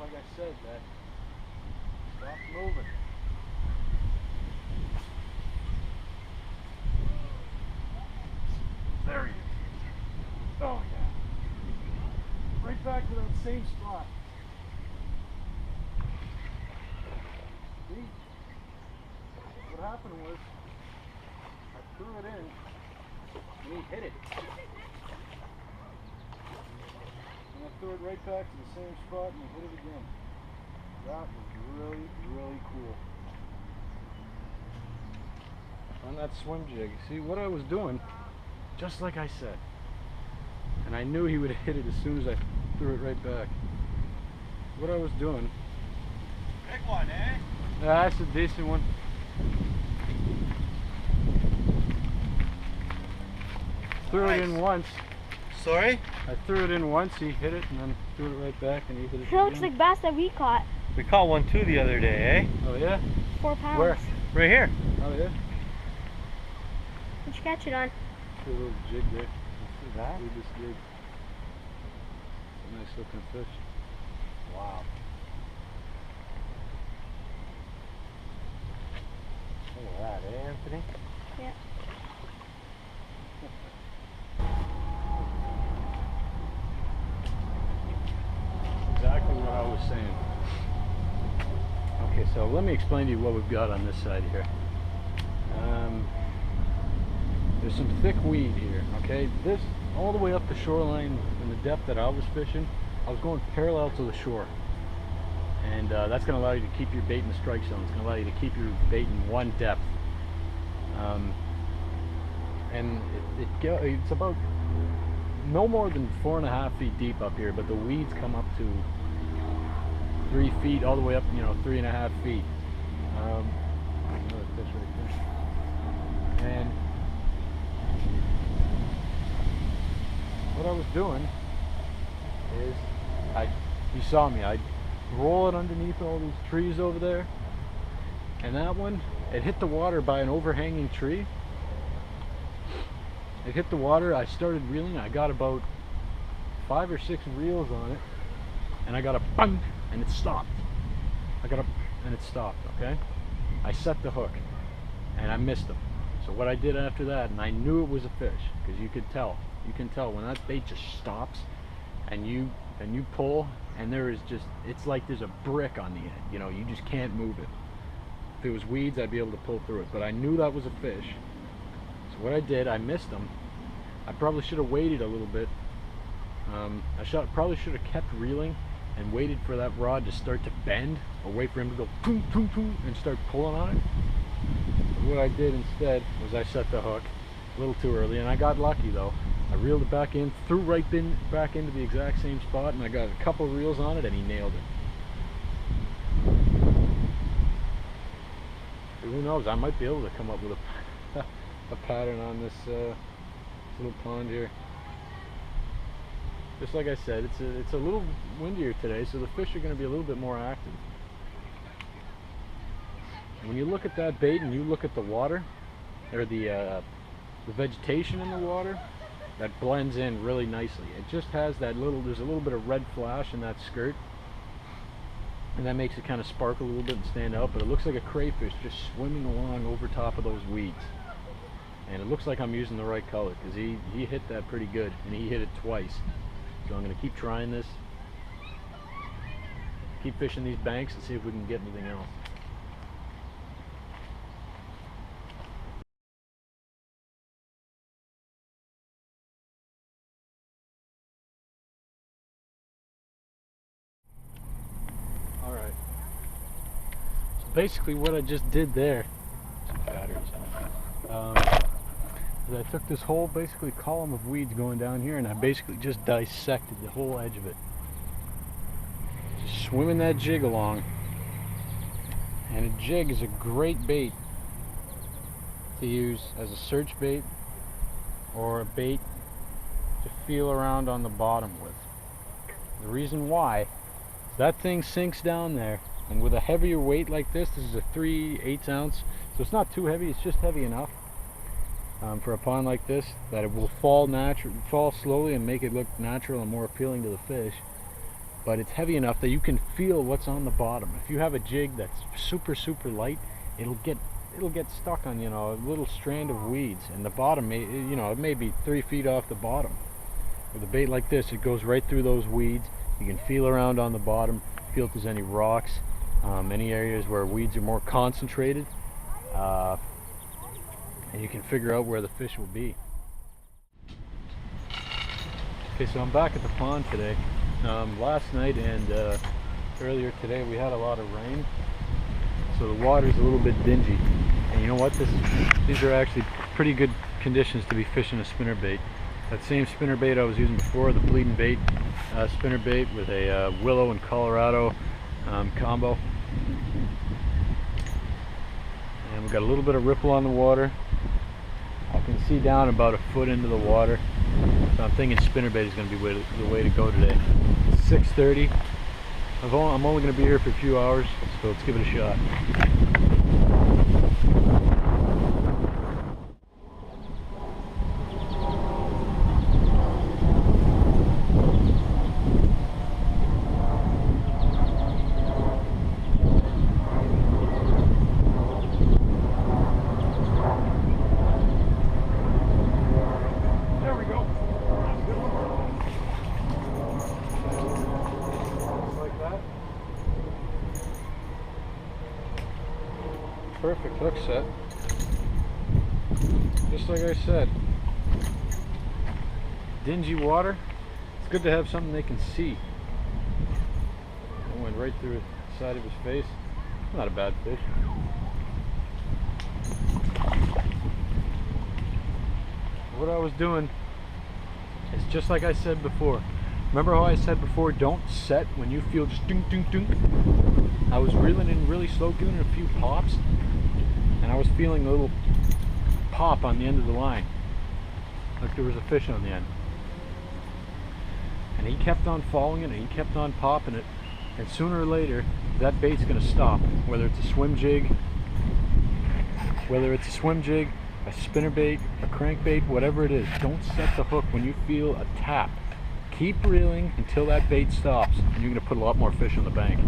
like I said, that stopped moving. There he is. Oh yeah. Right back to that same spot. See? What happened was I threw it in and he hit it. And I threw it right back to the same spot and he hit it again. That was really, really cool. On that swim jig. See what I was doing, just like I said. And I knew he would hit it as soon as I threw it right back. What I was doing. Big one, eh? Yeah, that's a decent one. Threw it in once. Sorry? I threw it in once, he hit it, and then threw it right back, and he hit it It looks like bass that we caught. We caught one too the other day, eh? Oh yeah? 4 pounds. Where? Right here. Oh yeah? What'd you catch it on? See a little jig there. See that? See this jig. It's a nice looking fish. Wow. Look at that, eh, Anthony? Yeah. Exactly what I was saying. Okay, so let me explain to you what we've got on this side here. There's some thick weed here, okay? This, all the way up the shoreline in the depth that I was fishing, I was going parallel to the shore. And that's going to allow you to keep your bait in the strike zone. It's going to allow you to keep your bait in one depth. And it's about no more than 4.5 feet deep up here, but the weeds come up to 3 feet, all the way up, 3.5 feet. Another fish right there. And what I was doing is, you saw me, I'd roll it underneath all these trees over there, and that one, it hit the water by an overhanging tree. It hit the water, I started reeling, I got about 5 or 6 reels on it, and I got a bang, and it stopped. And it stopped, okay? I set the hook, and I missed him. So what I did after that, and I knew it was a fish, because you can tell when that bait just stops, and you pull, and there is just, it's like there's a brick on the end, you just can't move it. If it was weeds, I'd be able to pull through it, but I knew that was a fish. So what I did, I missed him. I probably should have waited a little bit. Probably should have kept reeling and waited for that rod to start to bend, or wait for him to go toom, toom, toom, and start pulling on it. But what I did instead was I set the hook a little too early, and I got lucky though. I reeled it back in, threw back into the exact same spot, and I got a couple reels on it, and he nailed it. So who knows? I might be able to come up with a pattern on this little pond here. Just like I said, it's a little windier today, so the fish are going to be a little bit more active. And when you look at that bait and you look at the water, or the vegetation in the water, that blends in really nicely. It just has that there's a little bit of red flash in that skirt, and that makes it kind of sparkle a little bit and stand out, but it looks like a crayfish just swimming along over top of those weeds. And it looks like I'm using the right color, because he hit that pretty good, and he hit it twice. So I'm going to keep trying this, keep fishing these banks, and see if we can get anything else. Alright, so basically what I just did there, some batteries, is I took this whole basically column of weeds going down here, and I basically just dissected the whole edge of it. Just swimming that jig along. And a jig is a great bait to use as a search bait, or a bait to feel around on the bottom with. The reason why is that thing sinks down there, and with a heavier weight like this is a 3/8 ounce, so it's not too heavy, it's just heavy enough for a pond like this that it will fall slowly and make it look natural and more appealing to the fish. but it's heavy enough that you can feel what's on the bottom. If you have a jig that's super light, it'll get stuck on, you know, a little strand of weeds, and the bottom may, you know, it may be 3 feet off the bottom. With a bait like this, it goes right through those weeds. You can feel around on the bottom, feel if there's any rocks, any areas where weeds are more concentrated, and you can figure out where the fish will be. Okay, so I'm back at the pond today. Last night and earlier today we had a lot of rain, so the water's a little bit dingy. And you know what? These are actually pretty good conditions to be fishing a spinnerbait. That same spinnerbait I was using before, the bleeding bait spinnerbait with a willow and Colorado combo. And we've got a little bit of ripple on the water. I can see down about a foot into the water. So I'm thinking spinnerbait is going to be the way to go today. It's 6:30. I'm only going to be here for a few hours, so let's give it a shot. Perfect hook set, just like I said. Dingy water, it's good to have something they can see. I went right through the side of his face. Not a bad fish. What I was doing is just like I said before. Remember how I said before, don't set when you feel just dunk dunk dunk? I was reeling in really slow, giving it a few pops, and I was feeling a little pop on the end of the line, like there was a fish on the end. And he kept on following it, and he kept on popping it, and sooner or later that bait's going to stop. Whether it's a swim jig, a spinnerbait, a crankbait, whatever it is, don't set the hook when you feel a tap. Keep reeling until that bait stops, and you're going to put a lot more fish on the bank.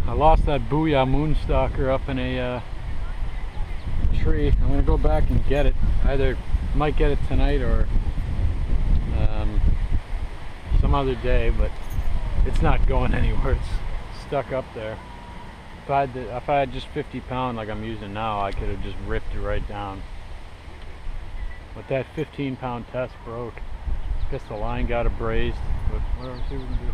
I lost that Booyah moonstalker up in a tree. I'm going to go back and get it. Either might get it tonight or some other day, but it's not going anywhere. It's stuck up there. If I had just 50 pound like I'm using now, I could have just ripped it right down. But that 15 pound test broke. Guess the line got abrased, but whatever, see what we can do.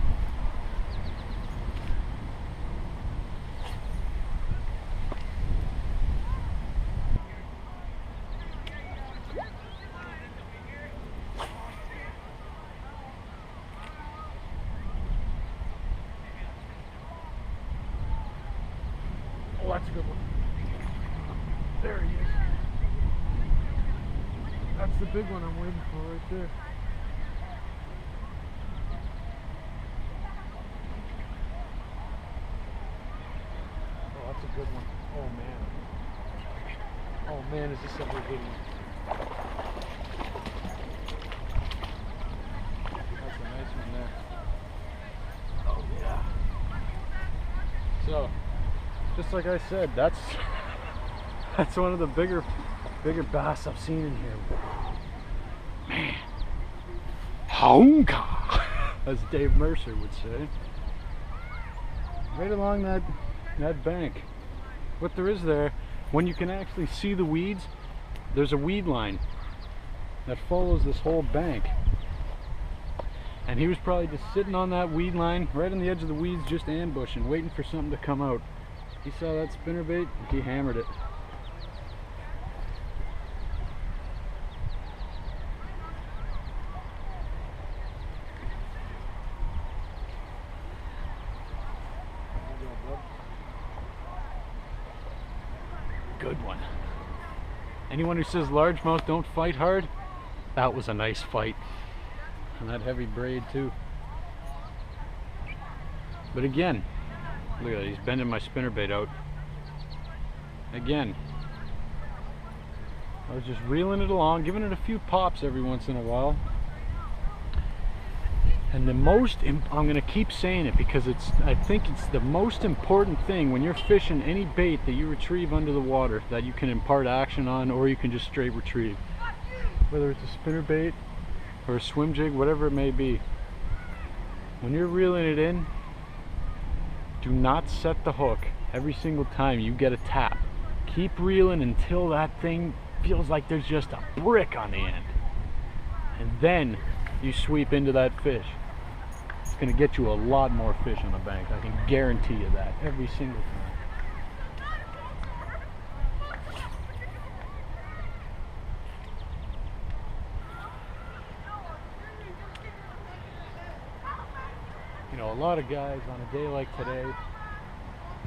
Oh, that's a good one. There he is. That's the big one I'm waiting for right there. Oh, that's a good one. Oh man. Oh man, is this ever a good one? That's a nice one there. Oh yeah. So, just like I said, that's one of the bigger bass I've seen in here. Man, honka, as Dave Mercer would say. Right along that bank. What there is there, when you can actually see the weeds, there's a weed line that follows this whole bank. And he was probably just sitting on that weed line, right on the edge of the weeds, just ambushing, waiting for something to come out. He saw that spinnerbait, he hammered it. Good one. Anyone who says largemouth don't fight hard, that was a nice fight. And that heavy braid too. But again, look at that, he's bending my spinnerbait out. Again, I was just reeling it along, giving it a few pops every once in a while. And the most, I'm going to keep saying it because I think it's the most important thing when you're fishing any bait that you retrieve under the water that you can impart action on, or you can just straight retrieve. Whether it's a spinnerbait or a swim jig, whatever it may be. When you're reeling it in, do not set the hook every single time you get a tap. Keep reeling until that thing feels like there's just a brick on the end. And then you sweep into that fish. It's going to get you a lot more fish on the bank. I can guarantee you that every single time. You know, a lot of guys on a day like today,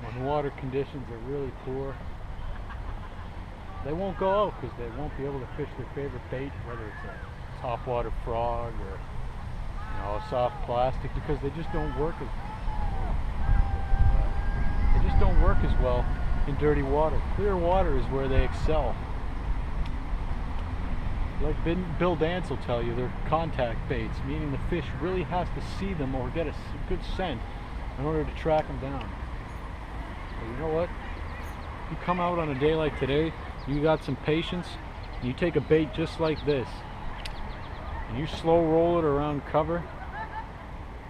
when water conditions are really poor, they won't go out because they won't be able to fish their favorite bait, whether it's a topwater frog or a soft plastic, because they just don't work as well in dirty water. Clear water is where they excel. Like Bill Dance will tell you, they're contact baits, meaning the fish really has to see them or get a good scent in order to track them down. But you know what? If you come out on a day like today, you got some patience, and you take a bait just like this, and you slow roll it around cover,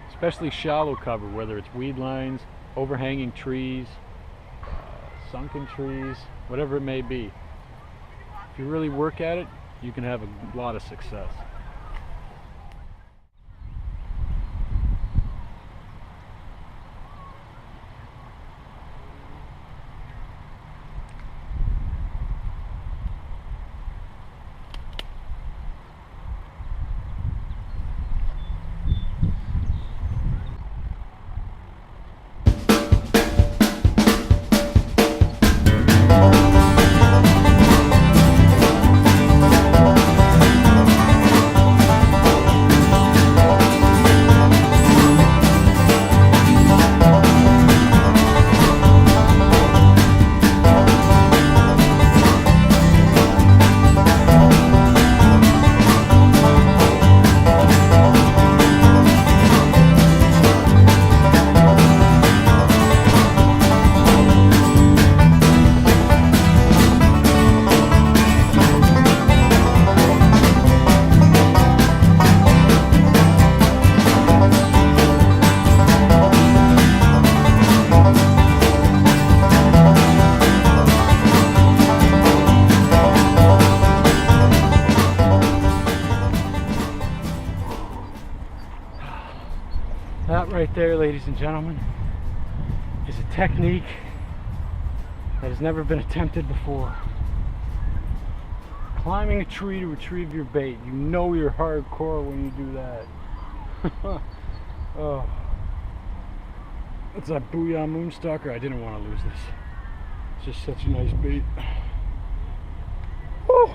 especially shallow cover, whether it's weed lines, overhanging trees, sunken trees, whatever it may be. If you really work at it, you can have a lot of success. That right there, ladies and gentlemen, is a technique that has never been attempted before. Climbing a tree to retrieve your bait. You know you're hardcore when you do that. Oh, it's that Booyah Moonstalker. I didn't want to lose this. It's just such a nice bait. Whew.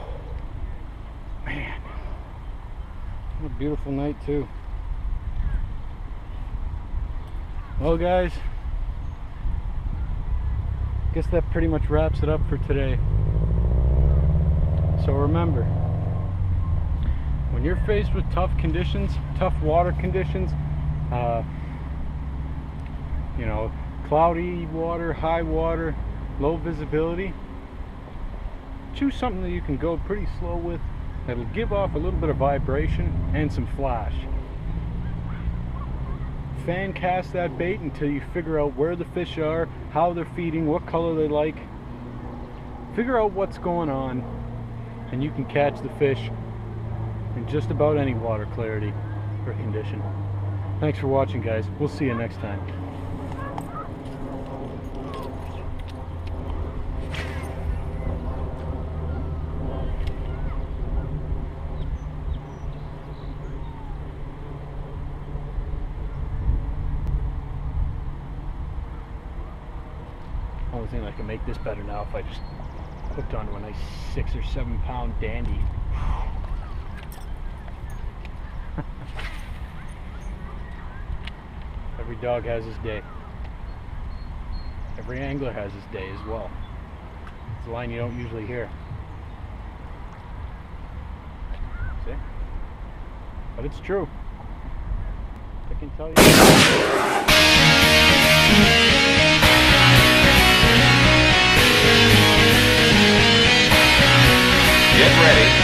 Man, what a beautiful night too. Well guys, I guess that pretty much wraps it up for today. So remember, when you're faced with tough conditions, tough water conditions, you know, cloudy water, high water, low visibility, choose something that you can go pretty slow with, that'll give off a little bit of vibration and some flash. Fan cast that bait until you figure out where the fish are, how they're feeding, what color they like. Figure out what's going on, and you can catch the fish in just about any water clarity or condition. Thanks for watching, guys. We'll see you next time. Only thing I can make this better now if I just hooked onto a nice 6 or 7 pound dandy. Every dog has his day. Every angler has his day as well. It's a line you don't usually hear. But it's true. I can tell you. Get ready.